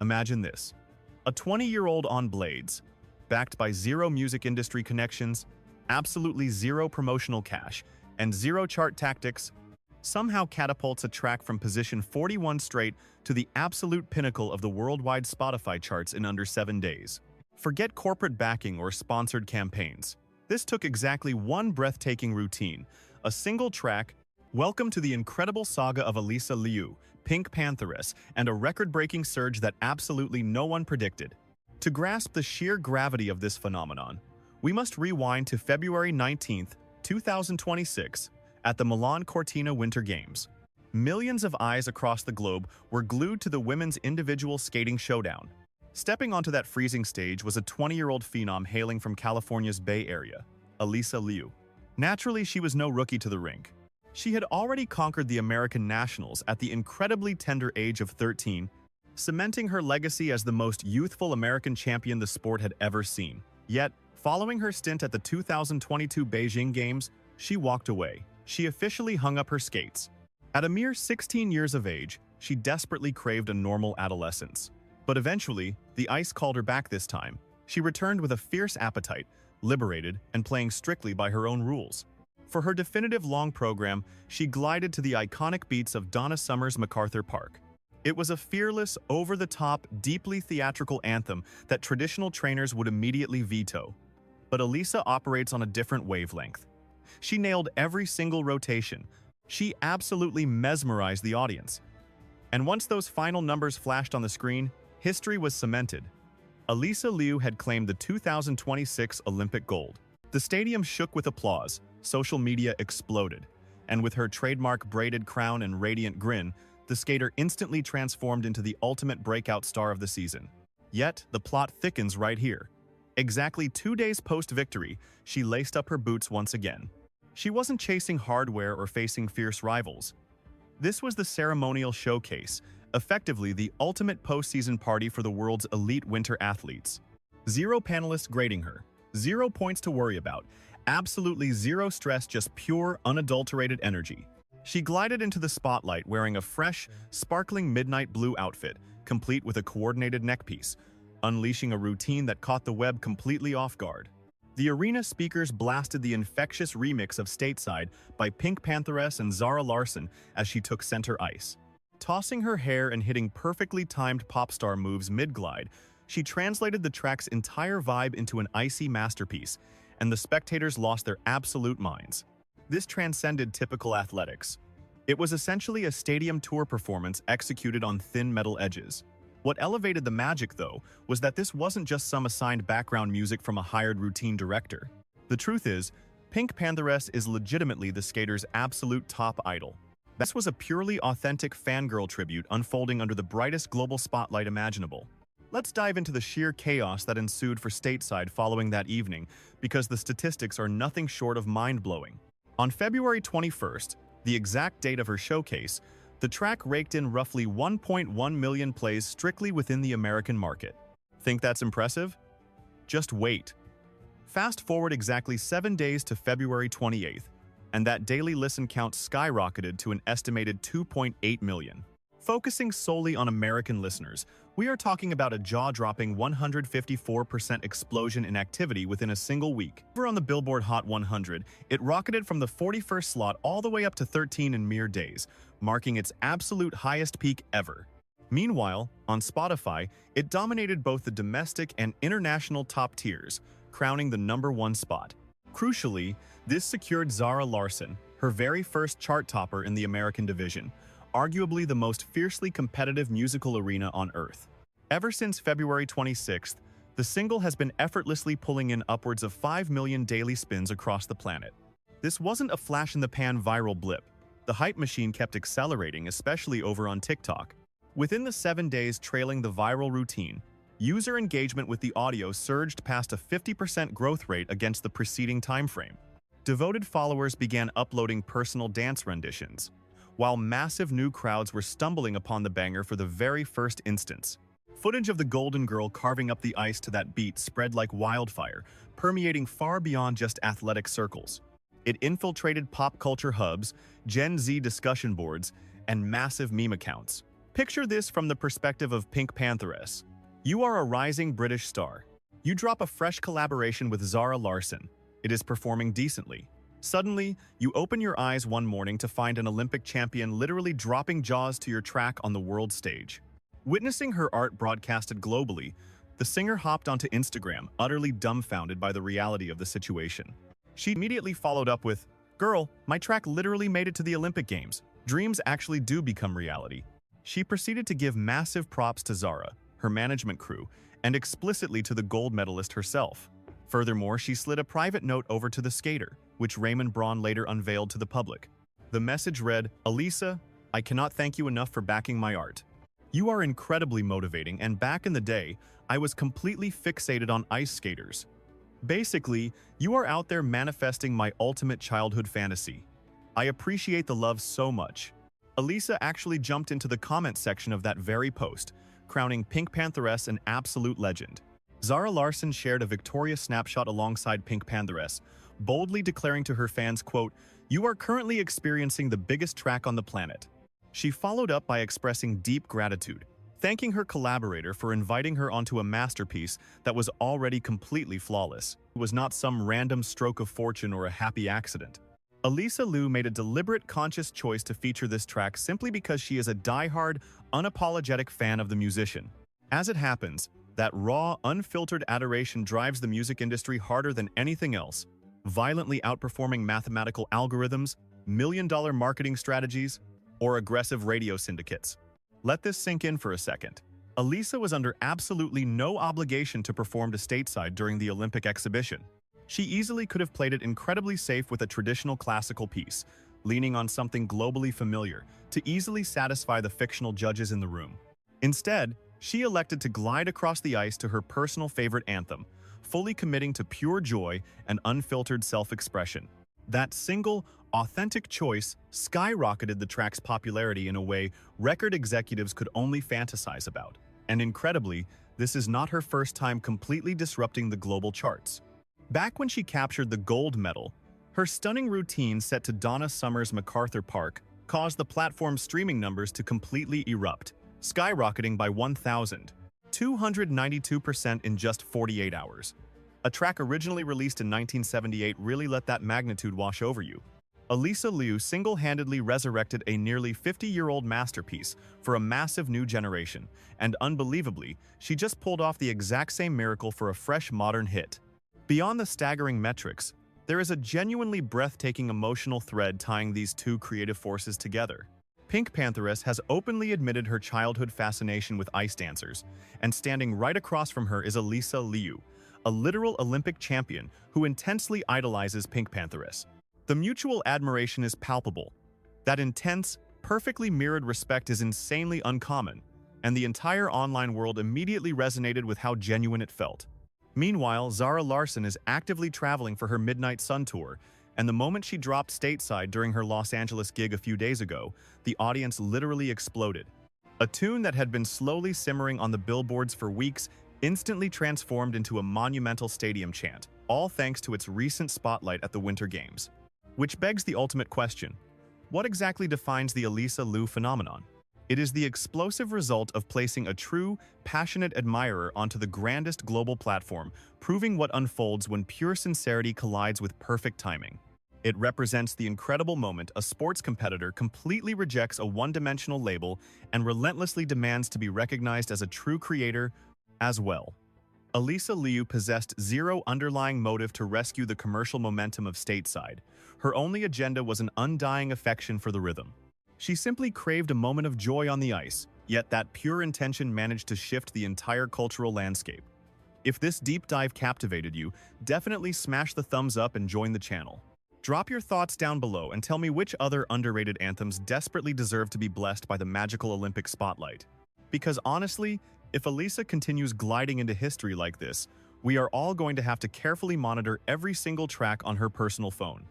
Imagine this. A 20-year-old on blades, backed by zero music industry connections, absolutely zero promotional cash, and zero chart tactics, somehow catapults a track from position 41 straight to the absolute pinnacle of the worldwide Spotify charts in under 7 days. Forget corporate backing or sponsored campaigns. This took exactly one breathtaking routine, a single track. Welcome to the incredible saga of Alysa Liu, PinkPantheress, and a record-breaking surge that absolutely no one predicted. To grasp the sheer gravity of this phenomenon, we must rewind to February 19, 2026, at the Milan Cortina Winter Games. Millions of eyes across the globe were glued to the women's individual skating showdown. Stepping onto that freezing stage was a 20-year-old phenom hailing from California's Bay Area, Alysa Liu. Naturally, she was no rookie to the rink. She had already conquered the American Nationals at the incredibly tender age of 13, cementing her legacy as the most youthful American champion the sport had ever seen. Yet, following her stint at the 2022 Beijing Games, she walked away. She officially hung up her skates. At a mere 16 years of age, she desperately craved a normal adolescence. But eventually, the ice called her back this time. She returned with a fierce appetite, liberated and playing strictly by her own rules. For her definitive long program, she glided to the iconic beats of Donna Summer's MacArthur Park. It was a fearless, over-the-top, deeply theatrical anthem that traditional trainers would immediately veto. But Alisa operates on a different wavelength. She nailed every single rotation. She absolutely mesmerized the audience. And once those final numbers flashed on the screen, history was cemented. Alysa Liu had claimed the 2026 Olympic gold. The stadium shook with applause, social media exploded, and with her trademark braided crown and radiant grin, the skater instantly transformed into the ultimate breakout star of the season. Yet, the plot thickens right here. Exactly 2 days post-victory, she laced up her boots once again. She wasn't chasing hardware or facing fierce rivals. This was the ceremonial showcase, effectively the ultimate postseason party for the world's elite winter athletes. Zero panelists grading her, 0 points to worry about, absolutely zero stress, just pure, unadulterated energy. She glided into the spotlight wearing a fresh, sparkling midnight blue outfit, complete with a coordinated neckpiece, unleashing a routine that caught the web completely off guard. The arena speakers blasted the infectious remix of Stateside by PinkPantheress's and Zara Larsson as she took center ice. Tossing her hair and hitting perfectly timed pop star moves mid-glide, she translated the track's entire vibe into an icy masterpiece, and the spectators lost their absolute minds. This transcended typical athletics. It was essentially a stadium tour performance executed on thin metal edges. What elevated the magic, though, was that this wasn't just some assigned background music from a hired routine director. The truth is, PinkPantheress is legitimately the skater's absolute top idol. This was a purely authentic fangirl tribute unfolding under the brightest global spotlight imaginable. Let's dive into the sheer chaos that ensued for Stateside following that evening, because the statistics are nothing short of mind-blowing. On February 21st, the exact date of her showcase, the track raked in roughly 1.1 million plays strictly within the American market. Think that's impressive? Just wait. Fast forward exactly 7 days to February 28th, and that daily listen count skyrocketed to an estimated 2.8 million. Focusing solely on American listeners, we are talking about a jaw-dropping 154% explosion in activity within a single week. Over on the Billboard Hot 100, it rocketed from the 41st slot all the way up to 13 in mere days, marking its absolute highest peak ever. Meanwhile, on Spotify, it dominated both the domestic and international top tiers, crowning the #1 spot. Crucially, this secured Zara Larsson, her very first chart topper in the American division, arguably the most fiercely competitive musical arena on Earth. Ever since February 26th, the single has been effortlessly pulling in upwards of 5 million daily spins across the planet. This wasn't a flash-in-the-pan viral blip. The hype machine kept accelerating, especially over on TikTok. Within the 7 days trailing the viral routine, user engagement with the audio surged past a 50% growth rate against the preceding timeframe. Devoted followers began uploading personal dance renditions, while massive new crowds were stumbling upon the banger for the very first instance. Footage of the Golden Girl carving up the ice to that beat spread like wildfire, permeating far beyond just athletic circles. It infiltrated pop culture hubs, Gen Z discussion boards, and massive meme accounts. Picture this from the perspective of PinkPantheress. You are a rising British star. You drop a fresh collaboration with Zara Larsson. It is performing decently. Suddenly, you open your eyes one morning to find an Olympic champion literally dropping jaws to your track on the world stage. Witnessing her art broadcasted globally, the singer hopped onto Instagram, utterly dumbfounded by the reality of the situation. She immediately followed up with, "Girl, my track literally made it to the Olympic Games. Dreams actually do become reality." She proceeded to give massive props to Zara, her management crew, and explicitly to the gold medalist herself. Furthermore, she slid a private note over to the skater, which Raymond Braun later unveiled to the public. The message read, "Alisa, I cannot thank you enough for backing my art. You are incredibly motivating, and back in the day, I was completely fixated on ice skaters. Basically, you are out there manifesting my ultimate childhood fantasy. I appreciate the love so much." Alisa actually jumped into the comment section of that very post, crowning PinkPantheress an absolute legend. Zara Larsson shared a victorious snapshot alongside PinkPantheress, boldly declaring to her fans, quote, "You are currently experiencing the biggest track on the planet." She followed up by expressing deep gratitude, thanking her collaborator for inviting her onto a masterpiece that was already completely flawless. It was not some random stroke of fortune or a happy accident. Alysa Liu made a deliberate, conscious choice to feature this track simply because she is a die-hard, unapologetic fan of the musician. As it happens, that raw, unfiltered adoration drives the music industry harder than anything else, violently outperforming mathematical algorithms, million-dollar marketing strategies, or aggressive radio syndicates. Let this sink in for a second. Alisa was under absolutely no obligation to perform to stateside during the Olympic exhibition. She easily could have played it incredibly safe with a traditional classical piece, leaning on something globally familiar to easily satisfy the fictional judges in the room. Instead, she elected to glide across the ice to her personal favorite anthem, fully committing to pure joy and unfiltered self-expression. That single, authentic choice skyrocketed the track's popularity in a way record executives could only fantasize about. And incredibly, this is not her first time completely disrupting the global charts. Back when she captured the gold medal, her stunning routine set to Donna Summer's MacArthur Park caused the platform's streaming numbers to completely erupt, skyrocketing by 1,292% in just 48 hours. A track originally released in 1978 really let that magnitude wash over you. Alysa Liu single-handedly resurrected a nearly 50-year-old masterpiece for a massive new generation, and unbelievably, she just pulled off the exact same miracle for a fresh modern hit. Beyond the staggering metrics, there is a genuinely breathtaking emotional thread tying these two creative forces together. PinkPantheress has openly admitted her childhood fascination with ice dancers, and standing right across from her is Alysa Liu, a literal Olympic champion who intensely idolizes PinkPantheress. The mutual admiration is palpable. That intense, perfectly mirrored respect is insanely uncommon, and the entire online world immediately resonated with how genuine it felt. Meanwhile, Zara Larsson is actively traveling for her Midnight Sun tour, and the moment she dropped stateside during her Los Angeles gig a few days ago, the audience literally exploded. A tune that had been slowly simmering on the billboards for weeks instantly transformed into a monumental stadium chant, all thanks to its recent spotlight at the Winter Games. Which begs the ultimate question: what exactly defines the Alysa Liu phenomenon? It is the explosive result of placing a true, passionate admirer onto the grandest global platform, proving what unfolds when pure sincerity collides with perfect timing. It represents the incredible moment a sports competitor completely rejects a one-dimensional label and relentlessly demands to be recognized as a true creator as well. Alysa Liu possessed zero underlying motive to rescue the commercial momentum of stateside. Her only agenda was an undying affection for the rhythm. She simply craved a moment of joy on the ice, yet that pure intention managed to shift the entire cultural landscape. If this deep dive captivated you, definitely smash the thumbs up and join the channel. Drop your thoughts down below and tell me which other underrated anthems desperately deserve to be blessed by the magical Olympic spotlight. Because honestly, if Alisa continues gliding into history like this, we are all going to have to carefully monitor every single track on her personal phone.